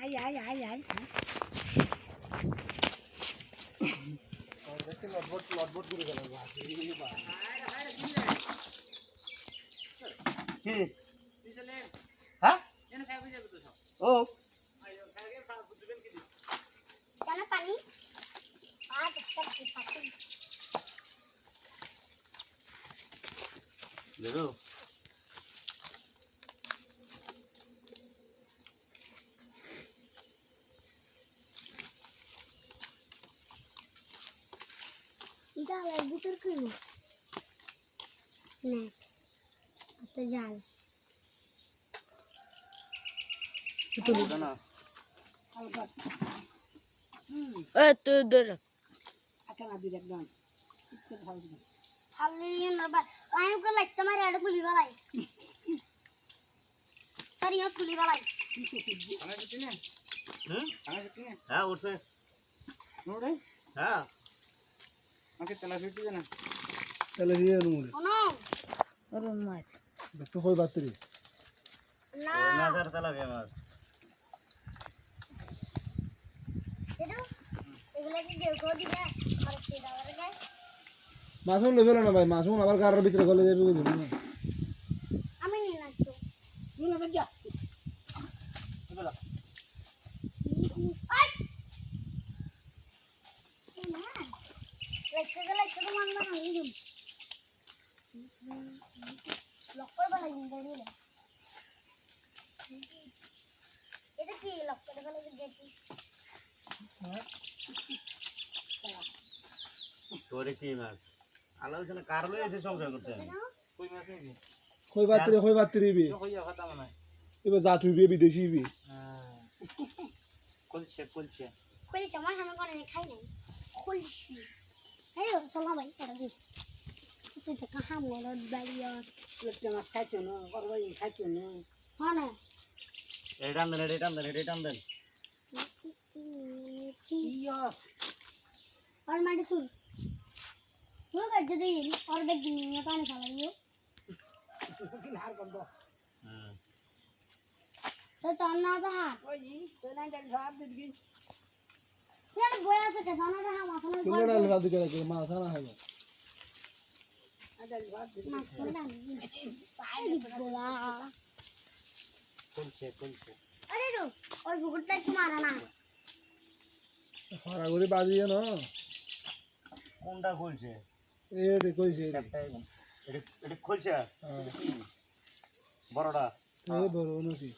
I I I I দেখতে লটবট লটবট করে গেল কি হ্যাঁ ও কেন পানি আর একটা কি পানি দেখো এটা আর ভিতর কই না তো জাল এটা না তো ধর আকানা দিলে একদম ভালো দিলে হাললি না বা আমি কো লাগতে মারি আড় গুলি বালাই তার ইয়া গুলি বালাই আমি জিতে না হুম আমি জিতে না হ্যাঁ উঠছে নোড়ে হ্যাঁ আমাকে তেলা ফিরতে না তাহলে দিয়ে নুরে শোনো ওর মাছ দেখতে কই বাতরি না ওই মাছের তেলাপিয়া মাছ এটা এগুলা কি দেও কো দিবে আর কি দাও রে মাছ লেভেল না ভাই মাছ আবার গাড়ার ভিতরে গলে যাবে বুঝলি না আমি নি না তো নুনা যা বলা আই না লাগতে তো মান না আমি দিম লক্কর বালাই দিন দেই রে এটা কি লক্কর বালাই দিই তোরে কি মাছ আলোচনা কার লই এসে সংসার করতে আমি কই মাছ নেই কই বাতরি বি কইয়া কথা মনে এবার জাতুই বি বিদেশি বি হ্যাঁ কলছে কইলি আমার সামনে কোনে খাই নাই খুলছি এই চলো ভাই এটা দিস তুই তো কাহা মোর বাড়িয়া একটা মাছ খাইছো না করবাই খাইছো না হ্যাঁ না এটান দেন ইয়া और मारे सुन हो गए जदी और बैग में पानी खा लियो হার বন্ধ হুম तो ना तो हाथ ওই তো না দেখ ভাত দিবি यार गोया से के जाना रहा माथन কিলো ডাল রাত দিকে মাছ আনা হবে আদা ভাত দিবি माछ ना पाए बोला কলছে अरे रो और भुगुटा तुम्हारा ना হরা করে বাজিয়ে না কোনটা কলছে এ কইছে এটা খুলছে হ্যাঁ বড়টা এই বড় নাকি